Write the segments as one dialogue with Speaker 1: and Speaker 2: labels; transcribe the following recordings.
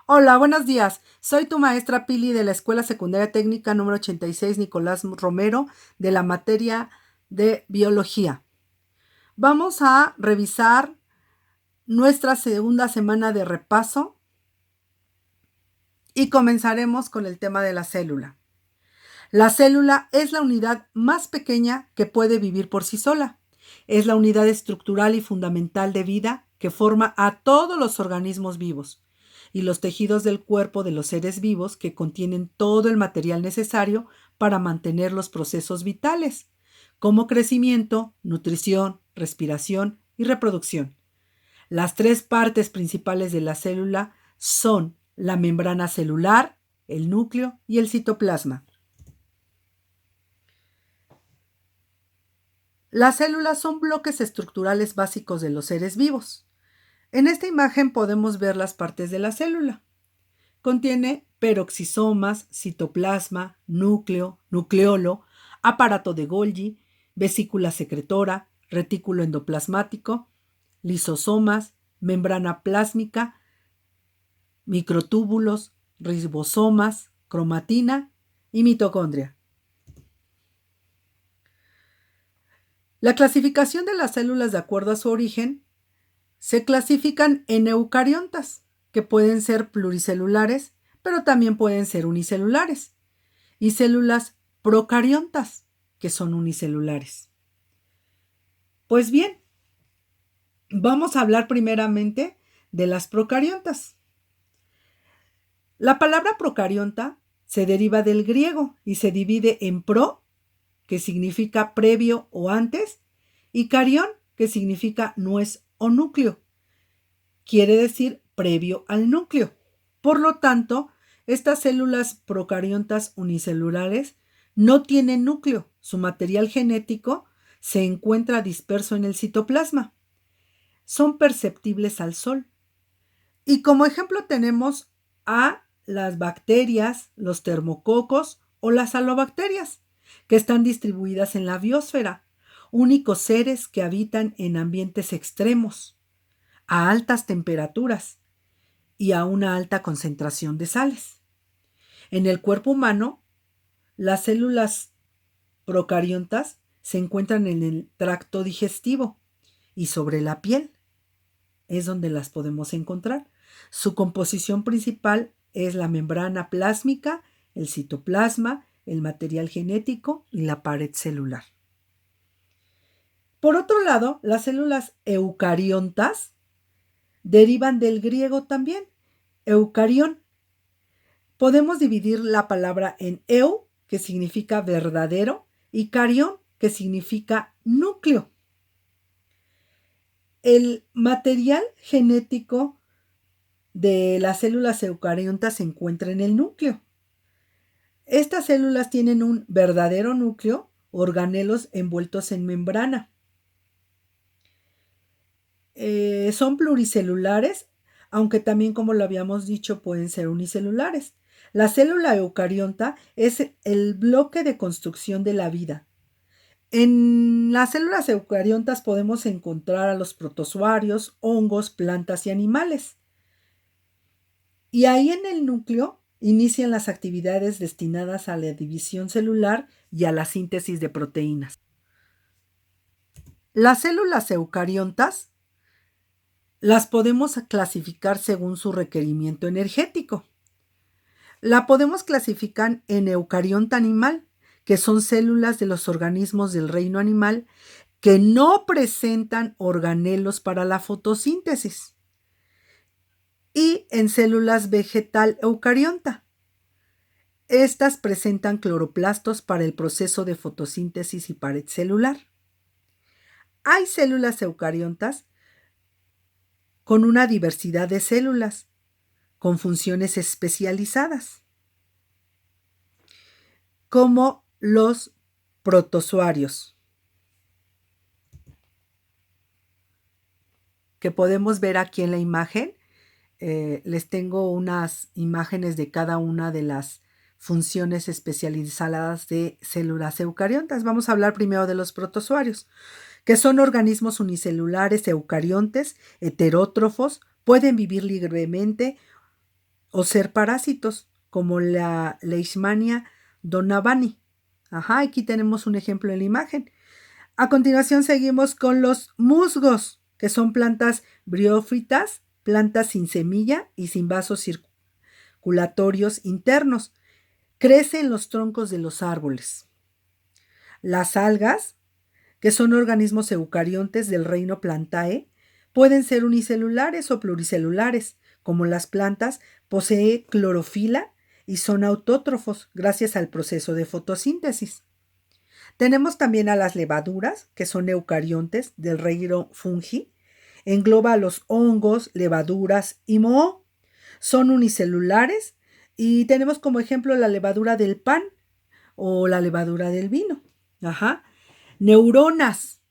Speaker 1: Hola, buenos días. Soy tu maestra Pili de la Escuela Secundaria Técnica número 86 Nicolás Romero de la materia de biología. Vamos a revisar nuestra segunda semana de repaso y comenzaremos con el tema de la célula. La célula es la unidad más pequeña que puede vivir por sí sola. Es la unidad estructural y fundamental de vida que forma a todos los organismos vivos y los tejidos del cuerpo de los seres vivos que contienen todo el material necesario para mantener los procesos vitales, como crecimiento, nutrición, respiración y reproducción. Las tres partes principales de la célula son la membrana celular, el núcleo y el citoplasma. Las células son bloques estructurales básicos de los seres vivos. En esta imagen podemos ver las partes de la célula. Contiene peroxisomas, citoplasma, núcleo, nucleolo, aparato de Golgi, vesícula secretora, retículo endoplasmático, lisosomas, membrana plásmica, microtúbulos, ribosomas, cromatina y mitocondria. La clasificación de las células de acuerdo a su origen se clasifican en eucariontas, que pueden ser pluricelulares, pero también pueden ser unicelulares, y células procariontas, que son unicelulares. Pues bien, vamos a hablar primeramente de las procariontas. La palabra procarionta se deriva del griego y se divide en pro, que significa previo o antes, y carión, que significa nuez o núcleo. Quiere decir previo al núcleo. Por lo tanto, estas células procariontas unicelulares no tienen núcleo. Su material genético se encuentra disperso en el citoplasma. Son perceptibles al sol. Y como ejemplo tenemos a las bacterias, los termococos o las halobacterias, que están distribuidas en la biosfera, únicos seres que habitan en ambientes extremos, a altas temperaturas y a una alta concentración de sales. En el cuerpo humano, las células procariontas se encuentran en el tracto digestivo y sobre la piel. Es donde las podemos encontrar. Su composición principal es la membrana plásmica, el citoplasma, el material genético y la pared celular. Por otro lado, las células eucariontas derivan del griego también, eucarión. Podemos dividir la palabra en eu, que significa verdadero, y carión, que significa núcleo. El material genético de las células eucariontas se encuentra en el núcleo. Estas células tienen un verdadero núcleo, organelos envueltos en membrana. Son pluricelulares, aunque también, como lo habíamos dicho, pueden ser unicelulares. La célula eucarionta es el bloque de construcción de la vida. En las células eucariontas podemos encontrar a los protozoarios, hongos, plantas y animales. Y ahí en el núcleo inician las actividades destinadas a la división celular y a la síntesis de proteínas. Las células eucariontas las podemos clasificar según su requerimiento energético. La podemos clasificar en eucarionta animal, que son células de los organismos del reino animal que no presentan organelos para la fotosíntesis. Y en células vegetal eucarionta. Estas presentan cloroplastos para el proceso de fotosíntesis y pared celular. Hay células eucariontas con una diversidad de células, con funciones especializadas, como los protozoarios, que podemos ver aquí en la imagen. Les tengo unas imágenes de cada una de las funciones especializadas de células eucariontas. Vamos a hablar primero de los protozoarios, que son organismos unicelulares eucariontes, heterótrofos, pueden vivir libremente o ser parásitos, como la Leishmania donovani. Aquí tenemos un ejemplo en la imagen. A continuación seguimos con los musgos, que son plantas briófitas, plantas sin semilla y sin vasos circulatorios internos. Crece en los troncos de los árboles. Las algas, que son organismos eucariontes del reino Plantae, pueden ser unicelulares o pluricelulares. Como las plantas, posee clorofila y son autótrofos gracias al proceso de fotosíntesis. Tenemos también a las levaduras, que son eucariontes del reino fungi. Engloba a los hongos, levaduras y moho. Son unicelulares y tenemos como ejemplo la levadura del pan o la levadura del vino. Neuronas.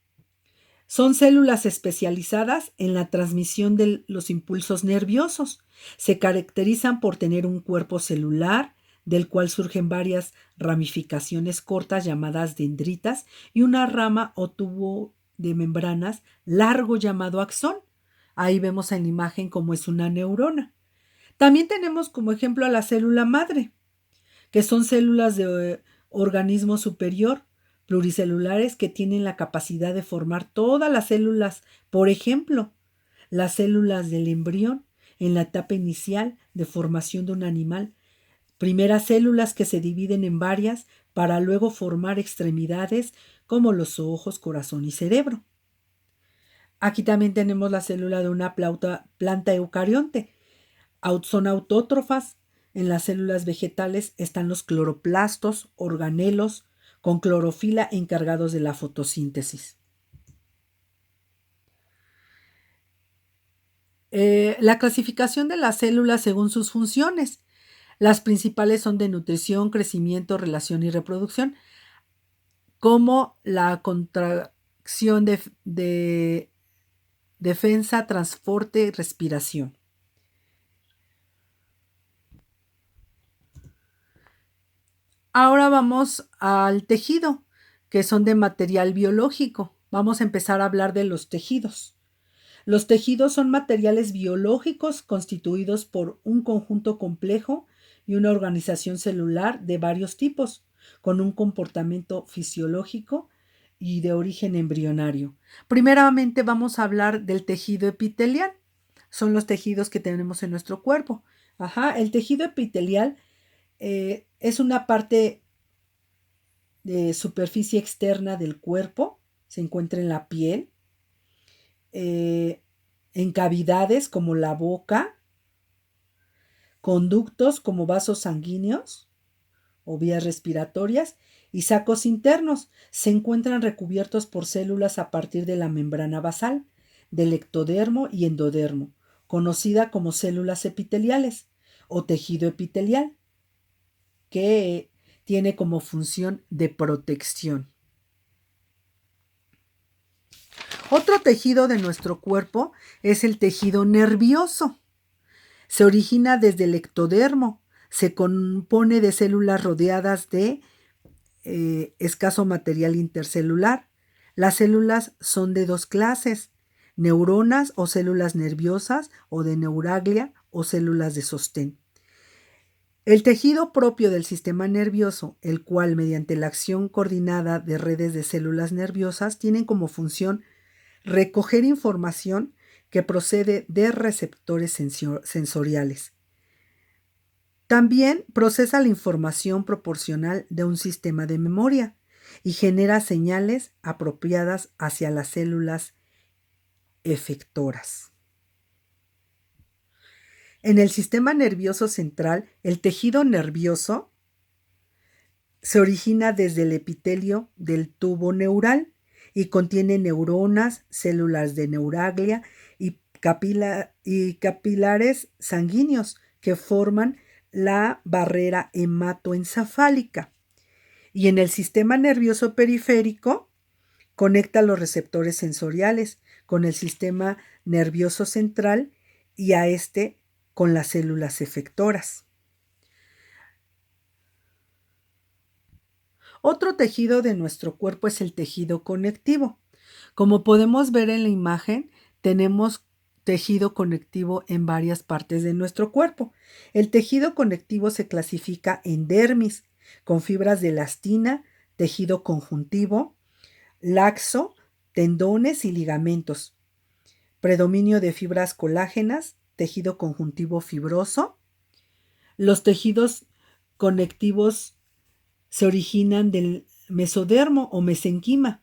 Speaker 1: Son células especializadas en la transmisión de los impulsos nerviosos. Se caracterizan por tener un cuerpo celular, del cual surgen varias ramificaciones cortas llamadas dendritas y una rama o tubo de membranas largo llamado axón. Ahí vemos en la imagen cómo es una neurona. También tenemos como ejemplo a la célula madre, que son células de organismo superior, pluricelulares que tienen la capacidad de formar todas las células. Por ejemplo, las células del embrión en la etapa inicial de formación de un animal. Primeras células que se dividen en varias para luego formar extremidades como los ojos, corazón y cerebro. Aquí también tenemos la célula de una planta eucarionte. Son autótrofas. En las células vegetales están los cloroplastos, organelos, con clorofila encargados de la fotosíntesis. La clasificación de las células según sus funciones. Las principales son de nutrición, crecimiento, relación y reproducción, como la contracción de defensa, transporte y respiración. Ahora vamos al tejido, que son de material biológico. Vamos a empezar a hablar de los tejidos. Los tejidos son materiales biológicos constituidos por un conjunto complejo y una organización celular de varios tipos, con un comportamiento fisiológico y de origen embrionario. Primeramente vamos a hablar del tejido epitelial. Son los tejidos que tenemos en nuestro cuerpo. El tejido epitelial es una parte de superficie externa del cuerpo, se encuentra en la piel, en cavidades como la boca, conductos como vasos sanguíneos o vías respiratorias y sacos internos. Se encuentran recubiertos por células a partir de la membrana basal, del ectodermo y endodermo, conocida como células epiteliales o tejido epitelial, que tiene como función de protección. Otro tejido de nuestro cuerpo es el tejido nervioso. Se origina desde el ectodermo. Se compone de células rodeadas de escaso material intercelular. Las células son de dos clases: neuronas o células nerviosas, o de neuraglia o células de sostén. El tejido propio del sistema nervioso, el cual mediante la acción coordinada de redes de células nerviosas tienen como función recoger información que procede de receptores sensoriales. También procesa la información proporcional de un sistema de memoria y genera señales apropiadas hacia las células efectoras. En el sistema nervioso central, el tejido nervioso se origina desde el epitelio del tubo neural y contiene neuronas, células de neuraglia y capilares sanguíneos que forman la barrera hematoencefálica. Y en el sistema nervioso periférico conecta los receptores sensoriales con el sistema nervioso central y a este con las células efectoras. Otro tejido de nuestro cuerpo es el tejido conectivo. Como podemos ver en la imagen, tenemos tejido conectivo en varias partes de nuestro cuerpo. El tejido conectivo se clasifica en dermis, con fibras de elastina, tejido conjuntivo, laxo, tendones y ligamentos. Predominio de fibras colágenas, tejido conjuntivo fibroso. Los tejidos conectivos se originan del mesodermo o mesenquima,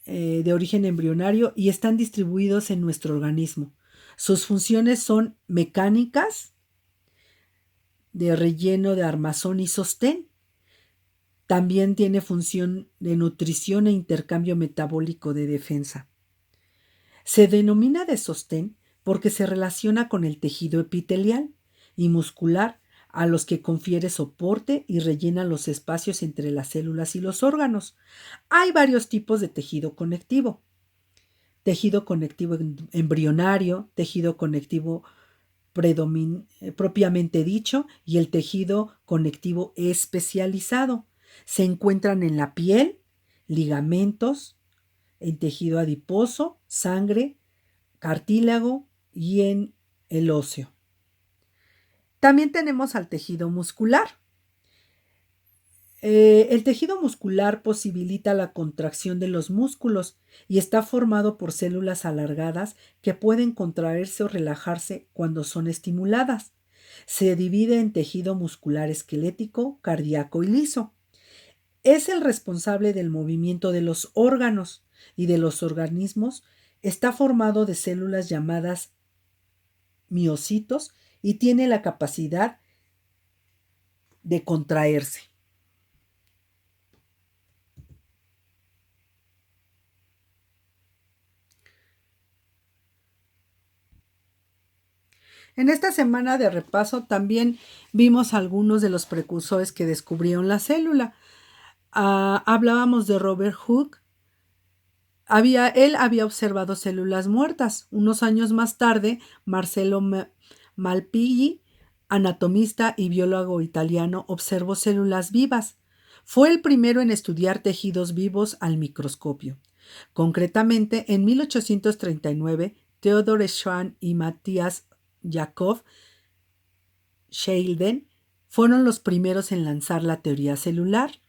Speaker 1: de origen embrionario, y están distribuidos en nuestro organismo. Sus funciones son mecánicas, de relleno de armazón y sostén. También tiene función de nutrición e intercambio metabólico de defensa. Se denomina de sostén porque se relaciona con el tejido epitelial y muscular, a los que confiere soporte y rellena los espacios entre las células y los órganos. Hay varios tipos de tejido conectivo. Tejido conectivo embrionario, tejido conectivo propiamente dicho, y el tejido conectivo especializado. Se encuentran en la piel, ligamentos, en tejido adiposo, sangre, cartílago y en el óseo. También tenemos al tejido muscular. El tejido muscular posibilita la contracción de los músculos y está formado por células alargadas que pueden contraerse o relajarse cuando son estimuladas. Se divide en tejido muscular esquelético, cardíaco y liso. Es el responsable del movimiento de los órganos y de los organismos. Está formado de células llamadas miocitos y tiene la capacidad de contraerse. En esta semana de repaso también vimos algunos de los precursores que descubrieron la célula. Hablábamos de Robert Hooke. Él había observado células muertas. Unos años más tarde, Marcello Malpighi, anatomista y biólogo italiano, observó células vivas. Fue el primero en estudiar tejidos vivos al microscopio. Concretamente, en 1839, Theodor Schwann y Matthias Jakob Schleiden fueron los primeros en lanzar la teoría celular.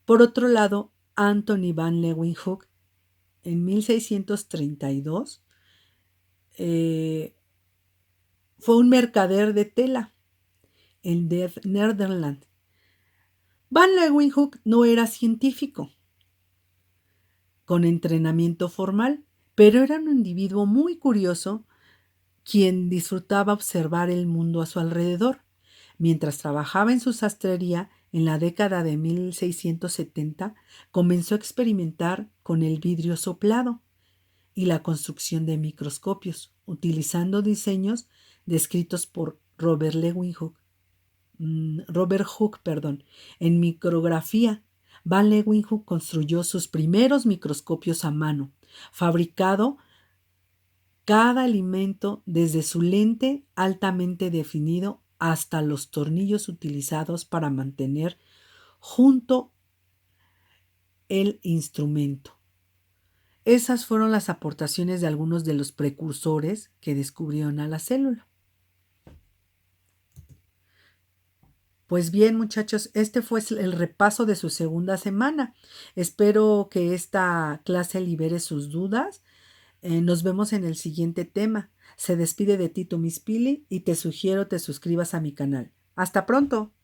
Speaker 1: Por otro lado, Anthony van Leeuwenhoek en 1632 fue un mercader de tela en Nederland. Van Leeuwenhoek no era científico con entrenamiento formal, pero era un individuo muy curioso quien disfrutaba observar el mundo a su alrededor. Mientras trabajaba en su sastrería en la década de 1670, comenzó a experimentar con el vidrio soplado y la construcción de microscopios, utilizando diseños descritos por Robert Hooke. En micrografía, Van Leeuwenhoek construyó sus primeros microscopios a mano, fabricado cada alimento desde su lente altamente definido hasta los tornillos utilizados para mantener junto el instrumento. Esas fueron las aportaciones de algunos de los precursores que descubrieron a la célula. Pues bien, muchachos, este fue el repaso de su segunda semana. Espero que esta clase libere sus dudas. Nos vemos en el siguiente tema. Se despide de ti tu Miss Pili y te sugiero te suscribas a mi canal. ¡Hasta pronto!